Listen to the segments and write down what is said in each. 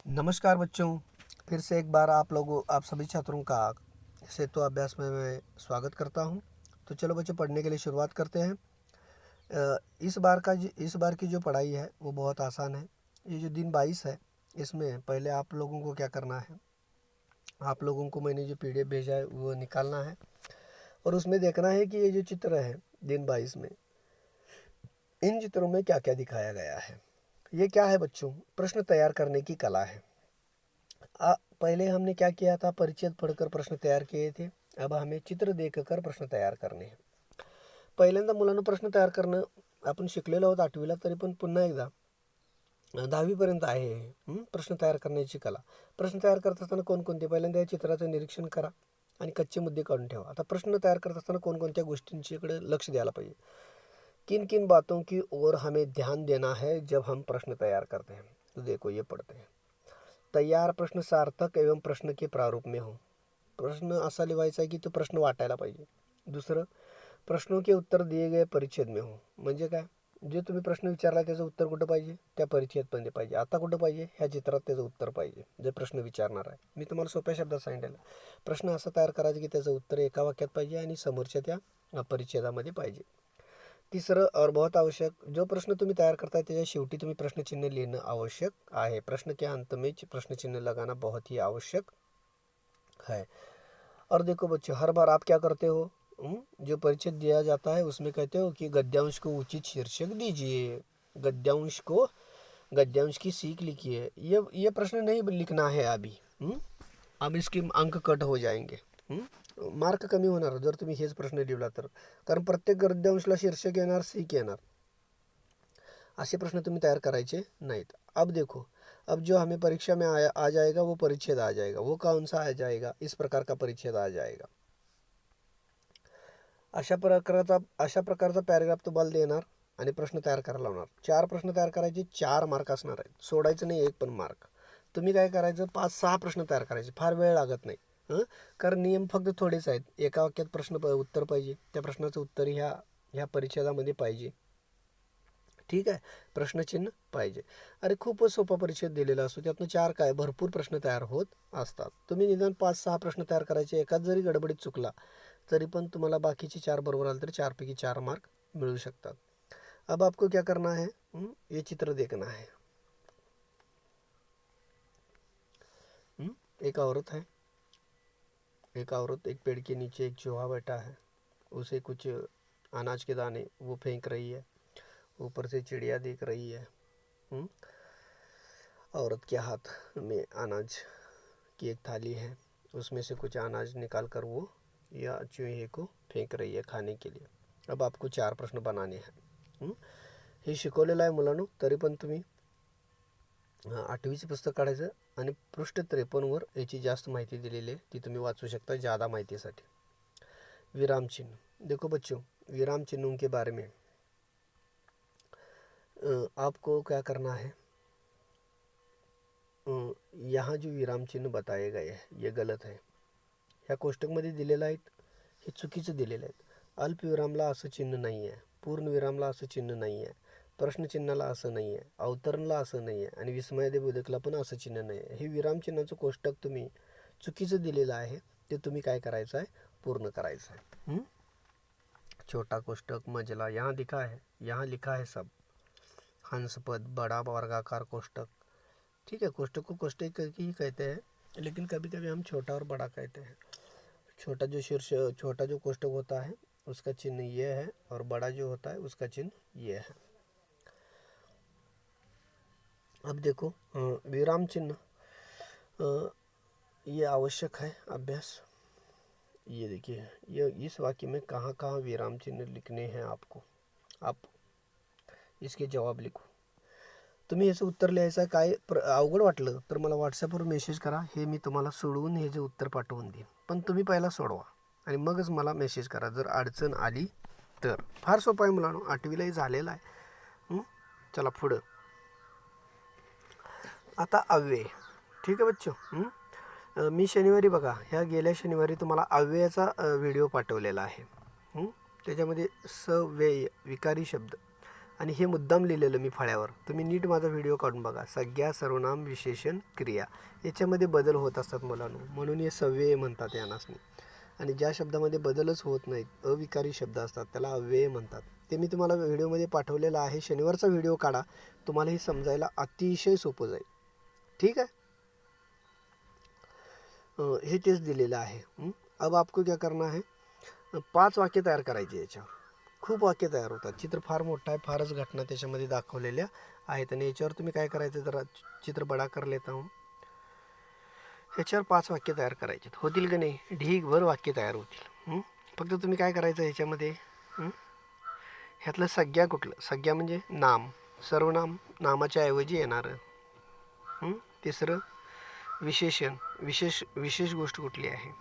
नमस्कार बच्चों, फिर से एक बार आप सभी छात्रों का सेतु अभ्यास में मैं स्वागत करता हूं। तो चलो बच्चों, पढ़ने के लिए शुरुआत करते हैं। इस बार की जो पढ़ाई है वो बहुत आसान है। ये जो दिन 22 है, इसमें पहले आप लोगों को क्या करना है, आप लोगों को मैंने जो पीडीएफ भेजा है वो निकालना है और उसमें देखना है कि ये जो चित्र है दिन 22 में, इन चित्रों में क्या क्या दिखाया गया है। ये क्या है बच्चों? प्रश्न तैयार करने की कला है। पहले हमने क्या किया था, परिचय पढ़कर प्रश्न तैयार किए थे। अब हमें चित्र देखकर प्रश्न तैयार करणे हैं। पहिल्यांदा मुलांना प्रश्न तयार करणं आपण शिकलेलो आहोत 8वीला, तरी पण पुन्हा एकदा 10वीपर्यंत आहे प्रश्न तयार करण्याची कला। प्रश्न तयार करत असताना कोणकोणते, पहिल्यांदा या चित्राचं निरीक्षण करा आणि कच्चे मुद्दे काढून ठेवा। आता प्रश्न तयार करत असताना कोणकोणत्या गोष्टींकडे लक्ष द्यायला पाहिजे, किन किन बातों की ओर हमें ध्यान देना है जब हम प्रश्न तैयार करते हैं। तो देखो ये पढ़ते हैं। तैयार प्रश्न सार्थक एवं प्रश्न के प्रारूप में हो। प्रश्न असा लिहायचा आहे की तो प्रश्न वाटायला पाहिजे। दुसरं, प्रश्नों के उत्तर दिए गए परिच्छेद में हो। म्हणजे काय, जे तुम्ही प्रश्न विचारला त्याचं उत्तर कुठं पाहिजे, त्या परिच्छेदमध्ये पाहिजे। आता कुठं पाहिजे, ह्या चित्रात त्याचं उत्तर पाहिजे जे प्रश्न विचारणार आहे। मी तुम्हाला सोप्या शब्दात सांगितलं, प्रश्न असा तयार करायचा की त्याचं उत्तर एका वाक्यात पाहिजे आणि समोरच्या त्या परिच्छेदामध्ये पाहिजे। तीसरं और बहुत आवश्यक, जो प्रश्न तुम्ही तैयार करता है त्याच्या शेवटी तुम्ही प्रश्नचिन्ह लिखना आवश्यक है। प्रश्न के अंत में प्रश्नचिन्ह लगाना बहुत ही आवश्यक है। और देखो बच्चों, हर बार आप क्या करते हो, जो परिचय दिया जाता है उसमें कहते हो कि गद्यांश को उचित शीर्षक दीजिए, गद्यांश की सीख लिखिए। ये प्रश्न नहीं लिखना है अभी। अब इसके अंक कट हो जाएंगे, मार्क कमी होणार जर तुम्ही हेच प्रश्न लिहिला तर, कारण प्रत्येक गद्यांशला शीर्षक येणार, सीख येणार, ऐसे प्रश्न तुम्हें तैयार करायचे नाहीत। अब देखो, अब जो हमें परीक्षा में आ जाएगा वो परिच्छेद आ जाएगा। वो कौन सा आ जाएगा, इस प्रकार का परिच्छेद आ जाएगा। अशा प्रकारचा पॅराग्राफ तुम्हाला देणार आणि प्रश्न तयार करायला लावणार। 4 प्रश्न तयार करायचे, 4 मार्क असणार आहेत, सोडायचं नाही एक पण मार्क। तुम्ही काय करायचं, 5-6 प्रश्न तयार करायचे, फार वेळ लागत नाही। कारण नियम फक्त थोडेच आहेत। एका वाक्यात प्रश्न उत्तर पाहिजे, त्या प्रश्नाचं उत्तर ह्या परिच्छेदामध्ये पाहिजे, ठीक आहे, प्रश्नचिन्ह पाहिजे। अरे खूपच सोपा परिच्छेद दिलेला असतो, त्यातनं 4 काय भरपूर प्रश्न तयार होत असतात। तुम्ही निदान 5-6 प्रश्न तयार करायचे, एकाच जरी गडबडीत चुकला तरी पण तुम्हाला बाकीचे 4 बरोबर आले तर 4 पैकी 4 मार्क मिळू शकतात। अब आपको क्या करना है, ये चित्र देखना है। एक औरत है, एक औरत एक पेड़ के नीचे एक चूहा बैठा है, उसे कुछ अनाज के दाने वो फेंक रही है, ऊपर से चिड़िया देख रही है। औरत के हाथ में अनाज की एक थाली है, उसमें से कुछ अनाज निकाल कर वो या चूहे को फेंक रही है खाने के लिए। अब आपको 4 प्रश्न बनाने हैं। हे शिकवलेलं आहे मुलांनो, तरी पण तुम्ही 8वीचे पुस्तक काढायचं आणि पृष्ठ 53 वर याची जास्त माहिती दिलेली आहे, ती तुम्ही वाचू शकता ज़्यादा माहितीसाठी। विराम चिन्ह, देखो बच्चों, विराम चिन्हों के बारे में आपको क्या करना है, यहाँ जो विराम चिन्ह बताए गए हैं ये गलत है। ह्या कोष्टकमध्ये दिलेलं आहेत हे चुकीचं दिलेलं आहेत। अल्पविरामला असं चिन्ह नाही आहे, पूर्णविरामला असं चिन्ह नाही आहे, प्रश्नचिन्हाला असं नाही आहे, अवतरणला असं नाही आहे आणि विस्मयादिबोधकला पण असं चिन्ह नाही आहे। हे विराम चिन्हाचं कोष्टक तुम्ही चुकीचं दिलेलं आहे, ते तुम्ही काय करायचं आहे, पूर्ण करायचं आहे। छोटा कोष्टक, मजला, यहाँ लिखा है सब, हंसपद, बड़ा वर्गाकार कोष्टक, ठीक है। कोष्टक को कोष्टक ही कहते हैं, लेकिन कभी कभी हम छोटा और बड़ा कहते हैं। छोटा जो कोष्टक होता है उसका चिन्ह ये है और बड़ा जो होता है उसका चिन्ह ये है। अब देखो, विराम चिन्ह ये आवश्यक है अभ्यास। ये देखिए, ये इस वाक्य में कहाँ कहाँ विराम चिन्ह लिखने हैं आपको, आप इसके जवाब लिखो। तुम्ही याचं उत्तर लिहायचं आहे। काय अवघड वाटलं तर मला व्हॉट्सॲपवर मेसेज करा, हे मी तुम्हाला सोडवून हे जे उत्तर पाठवून देईन, पण तुम्ही पहिला सोडवा आणि मगच मला मेसेज करा जर अडचण आली तर। फार सोपं आहे मुलांनो, 8वीलाही झालेलं आहे। चला पुढं, आता अव्यय, ठीक आहे बच्चो। मी शनिवारी बघा, ह्या गेल्या शनिवारी तुम्हाला अव्ययाचा व्हिडिओ पाठवलेला आहे। त्याच्यामध्ये सव्यय, विकारी शब्द, आणि हे मुद्दाम लिहिलेलं मी फळ्यावर, तुम्ही नीट माझा व्हिडिओ काढून बघा. संज्ञा, सर्वनाम, विशेषण, क्रिया याच्यामध्ये बदल होत असतात मुलांनो, म्हणून हे सव्यय म्हणतात यानासनी. आणि ज्या शब्दामध्ये बदलच होत नाहीत, अविकारी शब्द असतात, त्याला अव्यय म्हणतात. ते मी तुम्हाला व्हिडिओमध्ये पाठवलेलं आहे. शनिवारचा व्हिडिओ काढा, तुम्हाला हे समजायला अतिशय सोपं जाईल. ठीक आहे. हे तेच दिलेलं आहे. अब आपको क्या करना है, 5 वाक्य तयार करायची. याच्यावर खूप वाक्य तयार होतात. चित्र फार मोठं आहे, फारच घटना त्याच्यामध्ये दाखवलेल्या आहेत. आणि याच्यावर तुम्ही काय करायचं, जरा चित्र बडा कर लेता हूँ. याच्यावर 5 वाक्य तयार करायचे. होतील का नाही? ढीगभर वाक्य तयार होतील. फक्त तुम्ही काय करायचं ह्याच्यामध्ये, ह्यातलं संज्ञा कुठलं, संज्ञा म्हणजे नाम, सर्वनाम नामाच्या ऐवजी येणारं. तिसरं विशेषण, विशेष गोष्ट कुठली आहे,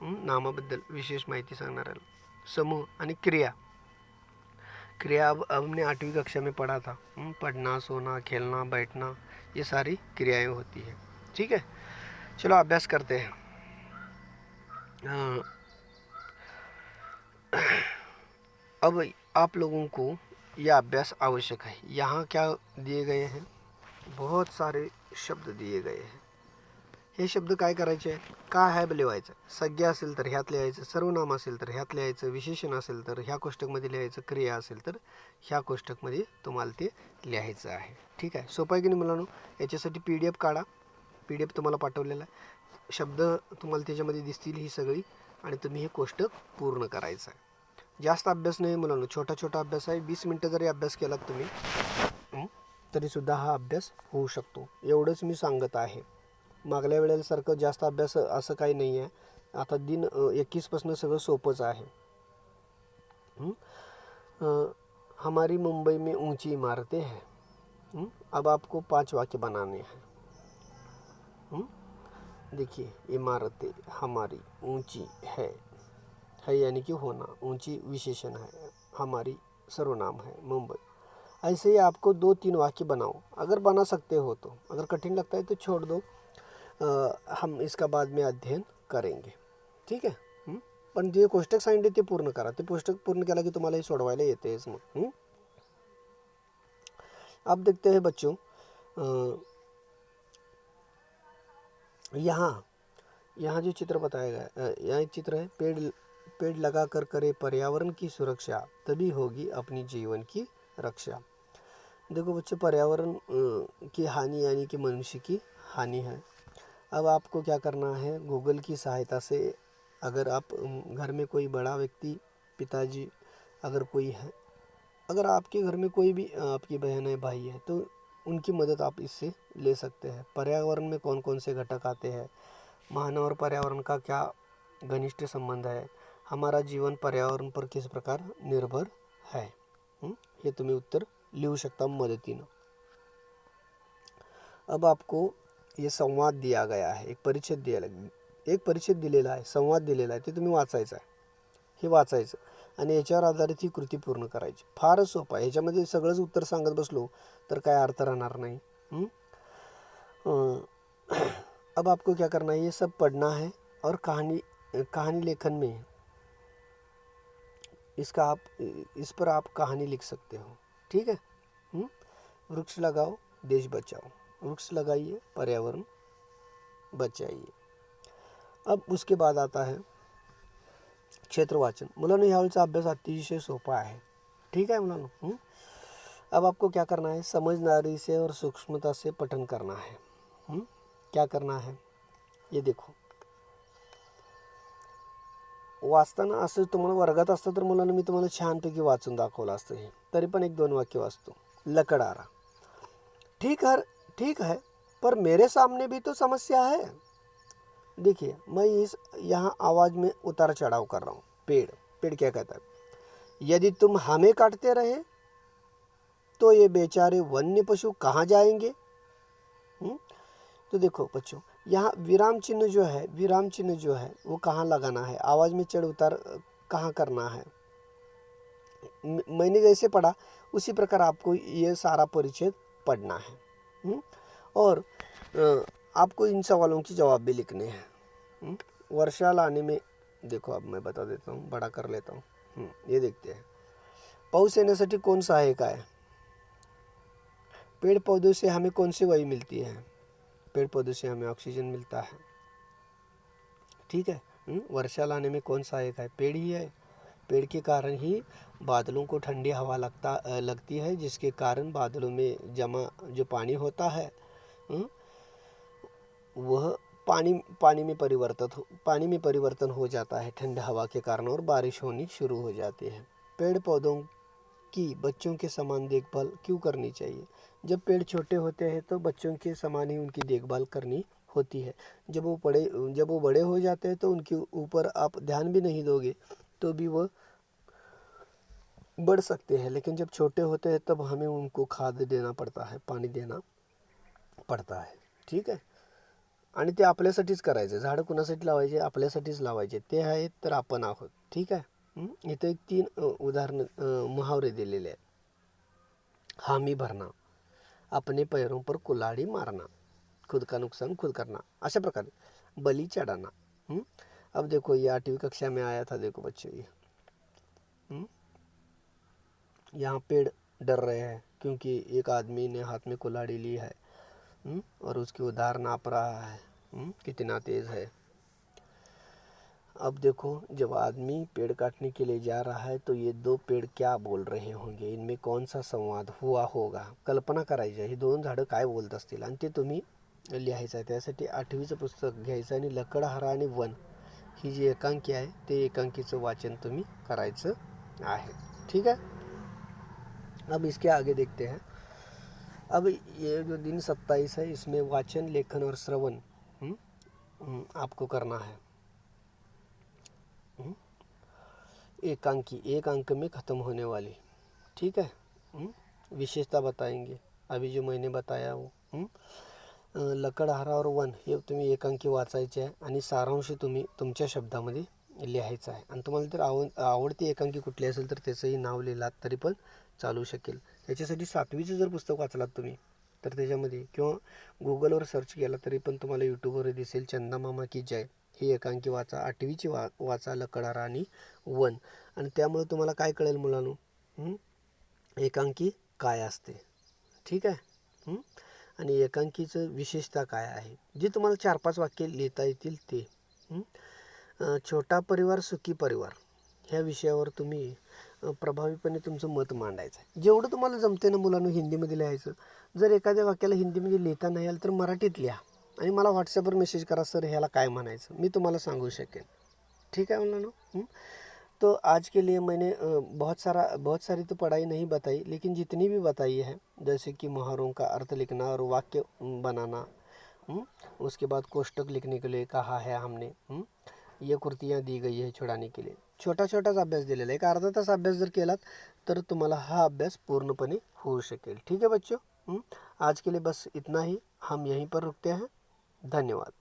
नामाबद्दल विशेष माहिती सांगणाऱ्याला. समूह आणि क्रिया. क्रिया अब हमने 8वीं कक्षा में पढ़ा था. पढ़ना, सोना, खेलना, बैठना, ये सारी क्रियाएं होती है. ठीक है, चलो अभ्यास करते हैं. अब आप लोगों को यह अभ्यास आवश्यक है. यहाँ क्या दिए गए हैं, बहुत सारे शब्द दिए गए हैं. हे शब्द काय करायचे, काय आहे लिहायचं. संज्ञा असेल तर ह्यात लिहायचं, सर्वनाम असेल तर ह्यात लिहायचं, विशेषण असेल तर ह्या कोष्टकमध्ये लिहायचं, क्रिया असेल तर ह्या कोष्टकमध्ये तुम्हाला ते लिहायचं आहे. ठीक आहे, सोपं आहे की नाही मुलांनो. याच्यासाठी PDF काढा, PDF तुम्हाला पाठवलेला आहे. शब्द तुम्हाला त्याच्यामध्ये दिसतील ही सगळी, आणि तुम्ही हे कोष्टक पूर्ण करायचं आहे. जास्त अभ्यास नाही मुलांनो, छोटा छोटा अभ्यास आहे. 20 मिनटं जरी अभ्यास केलात तुम्ही तरीसुद्धा हा अभ्यास होऊ शकतो. एवढंच मी सांगत आहे. मागल्या वेळेसारखं जास्त अभ्यास असं काही नाही आहे. आता दिन 21पासून सगळं सोपंच आहे. हमारी मुंबई में ऊंची इमारतें हैं. अब आपको 5 वाक्य बनाने हैं. देखिए, इमारतें हमारी ऊंची है यानी कि होना, ऊंची विशेषण है, हमारी सर्वनाम है, मुंबई. ऐसे ही आपको 2-3 वाक्य बनाओ, अगर बना सकते हो तो. अगर कठिन लगता है तो छोड़ दो, हम इसका बाद में अध्ययन करेंगे. ठीक आहे. पण जे कोष्टक सांगितले ते पूर्ण करा. ते कोष्टक पूर्ण केला की तुम्हाला हे सोडवायला येतेच मग. अब देखते हैं बच्चों, यहाँ जो चित्र बताया गया, यहाँ एक चित्र है, पेड़ लगा कर करे पर्यावरण की सुरक्षा, तभी होगी अपनी जीवन की रक्षा. देखो बच्चों, पर्यावरण की हानि यानी कि मनुष्य की हानि है. अब आपको क्या करना है, गूगल की सहायता से, अगर आप घर में कोई बड़ा व्यक्ति, पिताजी अगर कोई है, अगर आपके घर में कोई भी आपकी बहन है, भाई है, तो उनकी मदद आप इससे ले सकते हैं. पर्यावरण में कौन कौन से घटक आते हैं, मानव और पर्यावरण का क्या घनिष्ठ संबंध है, हमारा जीवन पर्यावरण पर किस प्रकार निर्भर है, हे तुम्ही उत्तर लिहू शकता मदतीनं. अब आपको ये संवाद दिया गया है, एक परिच्छेद दिलेला आहे, संवाद दिलेला आहे, ते तुम्ही वाचायचं आहे. हे वाचायचं आणि याच्यावर आधारित ही कृती पूर्ण करायची. फारच सोपं आहे. ह्याच्यामध्ये सगळंच उत्तर सांगत बसलो तर काय अर्थ राहणार नाही. अब आपको क्या करना है, ये सब पढ़ना है और कहानी लेखन में इस पर आप कहानी लिख सकते हो. ठीक है. वृक्ष लगाओ, देश बचाओ. वृक्ष लगाइए, पर्यावरण बचाइए. अब उसके बाद आता है क्षेत्रवाचन. मुलांनो, ह्यावेळचा अभ्यास अतिशय सोपा आहे. ठीक आहे मुलांनो. अब आपको क्या करना है, समझदारी से और सूक्ष्मता से पठन करना है. क्या करना है, ये देखो. वाचताना असं तुम्हाला वर्गात असतं तर मुलांना मी तुम्हाला छानपैकी वाचून दाखवलं असतं हे. तरी पण 1-2 वाक्य वाचतो. लकड़हारा. ठीक है, पर मेरे सामने भी तो समस्या है. देखिए, मैं यहाँ आवाज़ में उतार चढ़ाव कर रहा हूँ. पेड़ क्या कहता है, यदि तुम हमें काटते रहे तो ये बेचारे वन्य पशु कहाँ जाएंगे. तो देखो बच्चों, यहाँ विराम चिन्ह जो है वो कहाँ लगाना है, आवाज़ में चढ़ उतार कहाँ करना है. मैंने जैसे पढ़ा उसी प्रकार आपको ये सारा परिच्छेद पढ़ना है. और आपको इन सवालों की जवाब भी लिखने हैं. वर्षा लाने में, देखो अब मैं बता देता हूँ, बड़ा कर लेता हूँ. ये देखते हैं. पाऊस येण्यासाठी कोण सहायक आहे? पेड़ पौधों से हमें कौन सी वायु मिलती है? पेड़ पौधों से हमें ऑक्सीजन मिलता है। ठीक है। वर्षा लाने में कौन सहायक है? पेड़ ही है। पेड़ के कारण ही बादलों को ठंडी हवा लगती है, जिसके कारण बादलों में जमा जो पानी होता है वह पानी में परिवर्तन हो जाता है ठंडी हवा के कारण, और बारिश होनी शुरू हो जाती है। पेड़ पौधों की बच्चों के समान देखभाल क्यों करनी चाहिए? जब पेड़ छोटे होते हैं तो बच्चों के समान ही उनकी देखभाल करनी होती है। जब वो बड़े हो जाते हैं तो उनके ऊपर आप ध्यान भी नहीं दोगे तो भी वह बढ़ सकते हैं, लेकिन जब छोटे होते हैं तब हमें उनको खाद देना पड़ता है, पाणी देना पड़ता है। ठीक आहे। आणि ते आपल्यासाठीच करायचं. झाडं कुणासाठी लावायचे? आपल्यासाठीच लावायचे. ते आहेत तर आपण आहोत. ठीक आहे। इथे 3 उदाहरण मुहावरे दिलेले आहेत. हामी भरना, अपने पैरों पर कुल्हाड़ी मारना, खुद का नुकसान खुद करना, अशा प्रकारे बलि चढ़ाना। अब देखो ये 8वीं कक्षा में आया था। देखो बच्चों ये यहाँ पेड़ डर रहे हैं क्योंकि एक आदमी ने हाथ में कुल्हाड़ी ली है और उसकी वो धार नाप रहा है कितना तेज है। अब देखो जब आदमी पेड़ काटने के लिए जा रहा है तो ये 2 पेड़ क्या बोल रहे होंगे, इनमें कौन सा संवाद हुआ होगा, कल्पना करायची आहे। ही 2 झाडं काय बोलत असतील आणि ते तुम्ही लिहायचं आहे। त्यासाठी 8वीचं पुस्तक घ्यायचं आणि लकडहारा आणि वन ही जी एकांकी आहे ते एकांकीचं वाचन तुम्ही करायचं आहे। ठीक है। अब इसके आगे देखते हैं। अब ये जो दिन 27 है इसमें वाचन, लेखन और श्रवण आपको करना है। एकांकी 1 अंक में ख़त्म होने वाली। ठीक है। विशेषता बताएंगे। अभी जो मैंने बताया वो लकडहारा और वन हे तुम्ही एकांकी वाचायचे आहे आणि सारांश तुम्ही तुमच्या शब्दामध्ये लिहायचं आहे। आणि तुम्हाला जर आवडती एकांकी कुठली असेल तर त्याचंही नाव लिहिलात तरी पण चालू शकेल। याच्यासाठी 7वीचं जर पुस्तक वाचलात तुम्ही तर त्याच्यामध्ये किंवा गुगलवर सर्च केला तरी पण तुम्हाला यूट्यूबवर दिसेल चंदा मामा की जय ही एकांकी वाचा। 8वीची वाचा लकडहारा आणि वन, आणि त्यामुळे तुम्हाला काय कळेल मुलांनो एकांकी काय असते। ठीक आहे। आणि एकांकीचं विशेषता काय आहे जे तुम्हाला 4-5 वाक्य लिहिता येतील ते। छोटा परिवार सुखी परिवार ह्या विषयावर तुम्ही प्रभावीपणे तुमचं मत मांडायचं आहे। जेवढं तुम्हाला जमते ना मुलांनो हिंदीमध्ये लिहायचं। जर एखाद्या वाक्याला हिंदीमध्ये लिहिता नाही आलं तर मराठीत लिहा आणि मला व्हॉट्सॲपवर मेसेज करा, सर ह्याला काय म्हणायचं, मी तुम्हाला सांगू शकेन। ठीक है मुलांनो। तो आज के लिए मैंने बहुत सारी तो पढ़ाई नहीं बताई, लेकिन जितनी भी बताई है जैसे कि मुहावरों का अर्थ लिखना और वाक्य बनाना, उसके बाद कोष्टक लिखने के लिए कहा है हमने, ये कृतियाँ दी गई है छुड़ाने के लिए। छोटा छोटाच अभ्यास दिलेला आहे। एक अर्धा तास अभ्यास जर केलात तर तुम्हाला हा अभ्यास पूर्णपणे होऊ शकेल। ठीक है बच्चों। आज के लिए बस इतना ही, हम यहीं पर रुकते हैं। धन्यवाद।